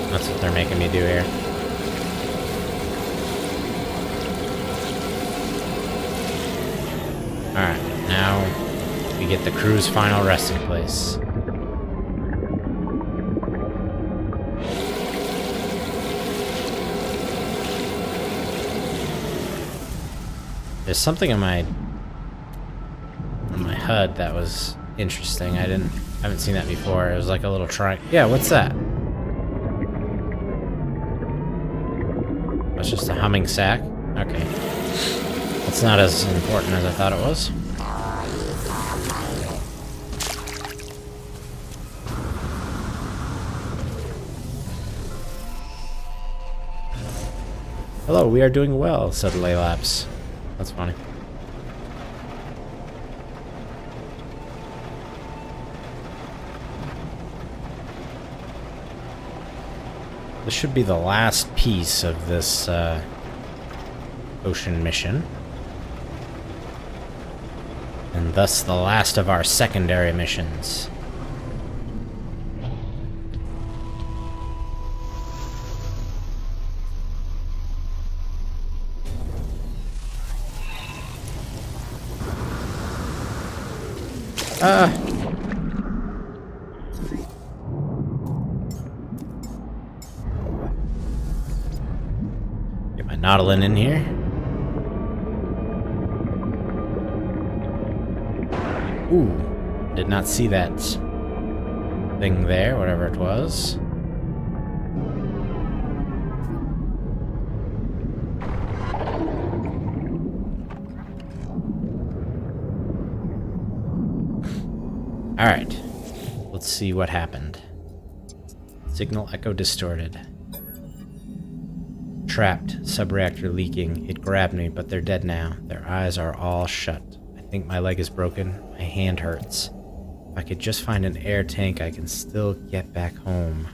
That's what they're making me do here. Alright, now we get the crew's final resting place. There's something on my HUD that was interesting. I haven't seen that before. It was like a little triangle. Yeah, what's that? That's just a humming sack? Okay. It's not as important as I thought it was. Hello, we are doing well, said Laylaps. That's funny. This should be the last piece of this ocean mission. And thus the last of our secondary missions. Get my Nautilin in here. Ooh, did not see that thing there, whatever it was. Alright, let's see what happened. Signal echo distorted. Trapped, subreactor leaking. It grabbed me, but they're dead now. Their eyes are all shut. I think my leg is broken. My hand hurts. If I could just find an air tank, I can still get back home.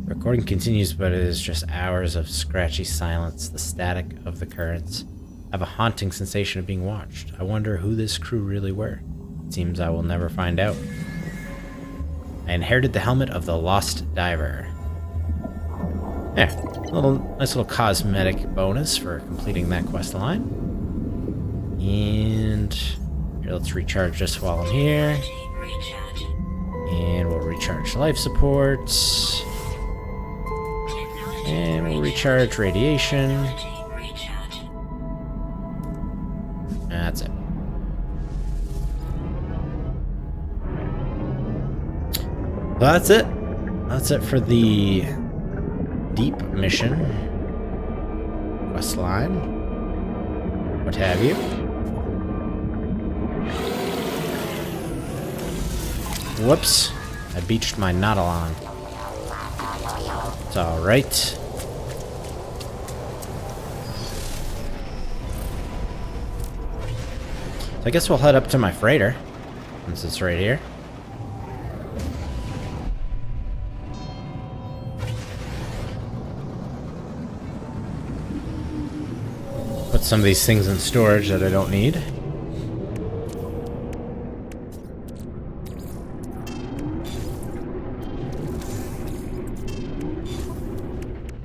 Recording continues, but it is just hours of scratchy silence, the static of the currents. I have a haunting sensation of being watched. I wonder who this crew really were. It seems I will never find out. I inherited the helmet of the Lost Diver. There, nice little cosmetic bonus for completing that quest line. And here, let's recharge this while I'm here. And we'll recharge life supports. And we'll recharge radiation. That's it. Well, that's it. That's it for the deep mission. Quest line. What have you. Whoops. I beached my Nautilon. It's alright. So I guess we'll head up to my freighter, since it's right here. Put some of these things in storage that I don't need.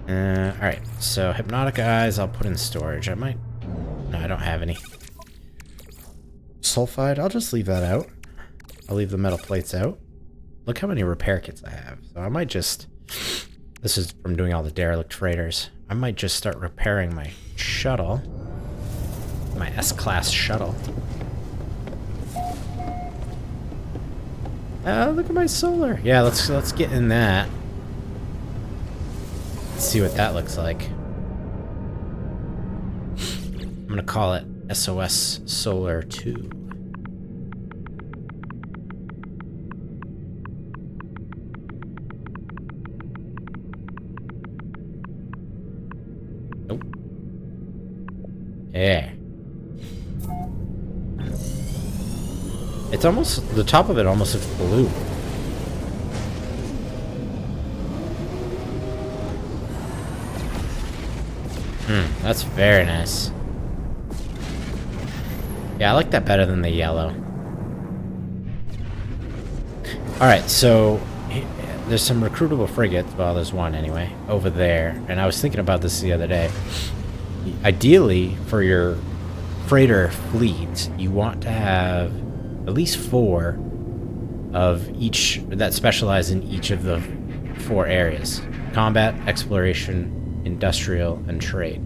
Alright, so hypnotic eyes I'll put in storage. I might... No, I don't have any. Sulfide, I'll just leave that out. I'll leave the metal plates out. Look how many repair kits I have. So I might just... This is from doing all the derelict freighters. I might just start repairing my shuttle. My S-class shuttle. Look at my solar. Yeah, let's get in that. Let's see what that looks like. I'm gonna call it SOS Solar 2. Nope. Yeah. It's almost, the top of it almost looks blue. That's very nice. Yeah, I like that better than the yellow. Alright, so there's some recruitable frigates, well, there's one anyway, over there. And I was thinking about this the other day. Ideally, for your freighter fleet, you want to have at least 4 of each that specialize in each of the 4 areas: combat, exploration, industrial, and trade.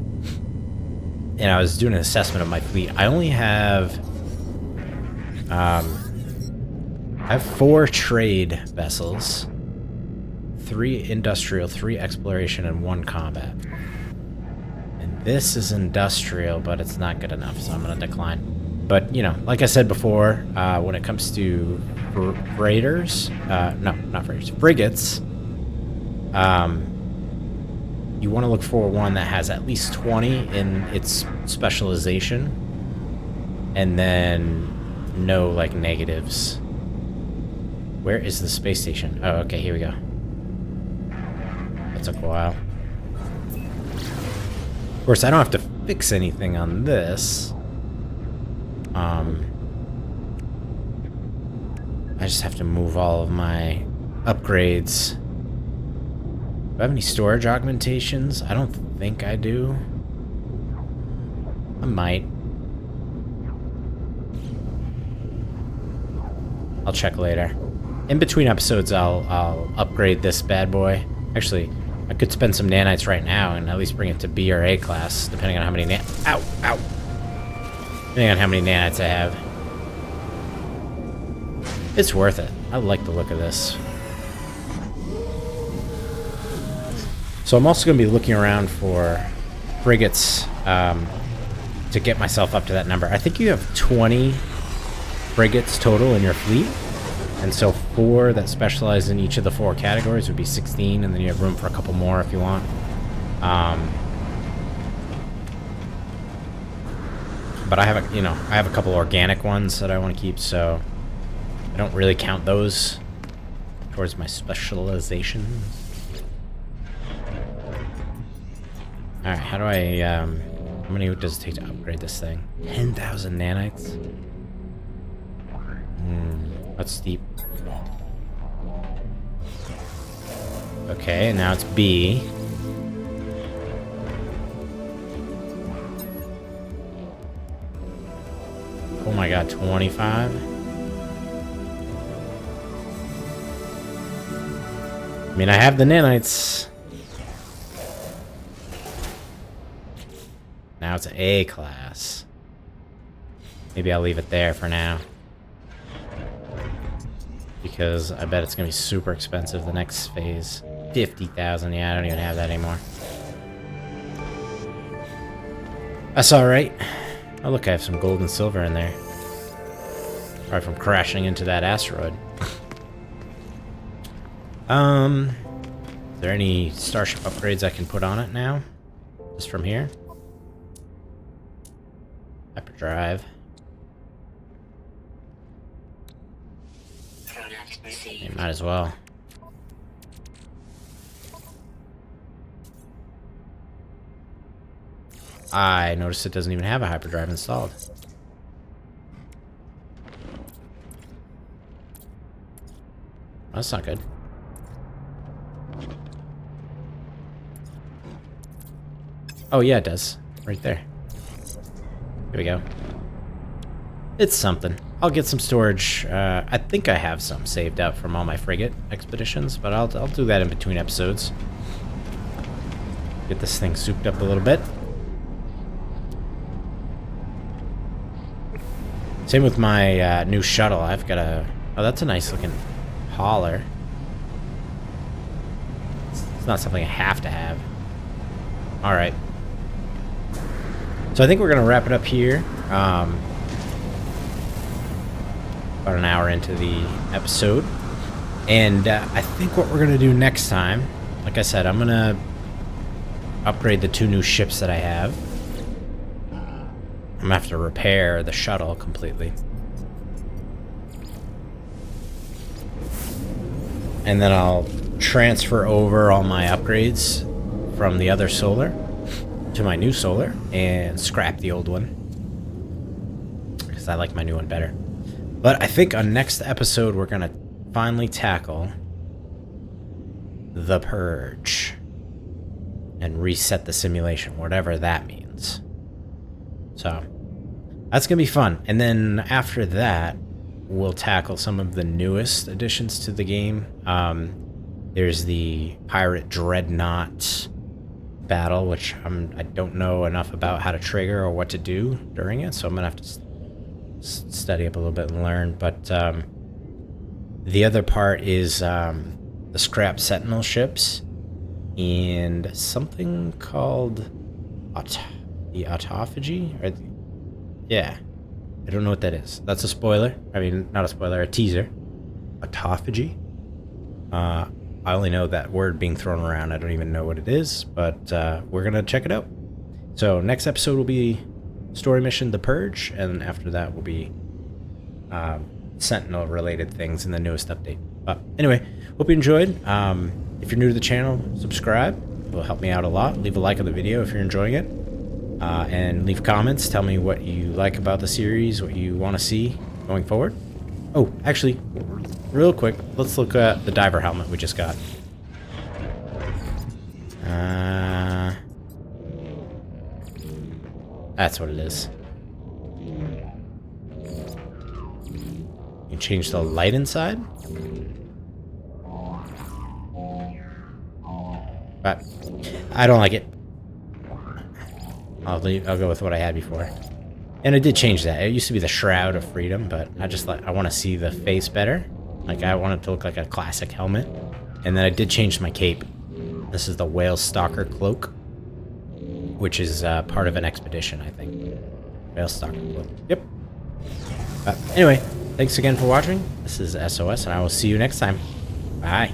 And I was doing an assessment of my fleet. I only have I have 4 trade vessels, 3 industrial, 3 exploration, and 1 combat. And this is industrial, but it's not good enough, so I'm gonna decline. But, you know, like I said before, when it comes to freighters, no, not freighters, frigates, you want to look for one that has at least 20 in its specialization, and then no, like, negatives. Where is the space station? Oh, okay, here we go. That took a while. Of course, I don't have to fix anything on this. I just have to move all of my upgrades. Do I have any storage augmentations? I don't think I do. I might. I'll check later. In between episodes, I'll upgrade this bad boy. Actually, I could spend some nanites right now and at least bring it to B or A class, depending on how many ow! Depending on how many nanites I have. It's worth it. I like the look of this. So I'm also going to be looking around for frigates to get myself up to that number. I think you have 20 frigates total in your fleet. And so 4 that specialize in each of the 4 categories would be 16, and then you have room for a couple more if you want. But I have a couple organic ones that I want to keep, so I don't really count those towards my specializations. All right, how do I? How many does it take to upgrade this thing? 10,000 nanites. That's steep. Okay, and now it's B. Oh my god, 25? I mean, I have the nanites. Now it's A class. Maybe I'll leave it there for now. Because I bet it's going to be super expensive the next phase. 50,000, yeah, I don't even have that anymore. That's alright. Oh look, I have some gold and silver in there. Probably from crashing into that asteroid. Is there any starship upgrades I can put on it now? Just from here? Hyperdrive. You might as well. I noticed it doesn't even have a hyperdrive installed. That's not good. Oh yeah, it does. Right there. Here we go. It's something. I'll get some storage. I think I have some saved up from all my frigate expeditions, but I'll do that in between episodes. Get this thing souped up a little bit. Same with my new shuttle. I've got a... Oh, that's a nice looking hauler. It's not something I have to have. Alright. So I think we're going to wrap it up here. About an hour into the episode. And I think what we're going to do next time, like I said, I'm going to upgrade the 2 new ships that I have. I'm going to have to repair the shuttle completely. And then I'll transfer over all my upgrades from the other solar to my new solar and scrap the old one. Because I like my new one better. But I think on next episode we're going to finally tackle the Purge. And reset the simulation, whatever that means. So, that's going to be fun. And then after that, we'll tackle some of the newest additions to the game. There's the Pirate Dreadnought battle, which I don't know enough about how to trigger or what to do during it, so I'm going to have to study up a little bit and learn. But the other part is the scrap Sentinel ships and something called the autophagy? Yeah. I don't know what that is. That's a spoiler. I mean, not a spoiler, a teaser. Autophagy? I only know that word being thrown around. I don't even know what it is, but we're going to check it out. So next episode will be story mission The Purge, and after that will be Sentinel-related things in the newest update. But anyway, hope you enjoyed. If you're new to the channel, subscribe. It will help me out a lot. Leave a like on the video if you're enjoying it. And leave comments. Tell me what you like about the series, what you want to see going forward. Oh, actually, real quick, let's look at the diver helmet we just got. That's what it is. You can change the light inside. But I don't like it. I'll go with what I had before. And I did change that. It used to be the Shroud of Freedom, but I want to see the face better. Like, I want it to look like a classic helmet. And then I did change my cape. This is the Whale Stalker Cloak, which is part of an expedition, I think. Whale Stalker Cloak. Yep. But anyway, thanks again for watching. This is SOS, and I will see you next time. Bye.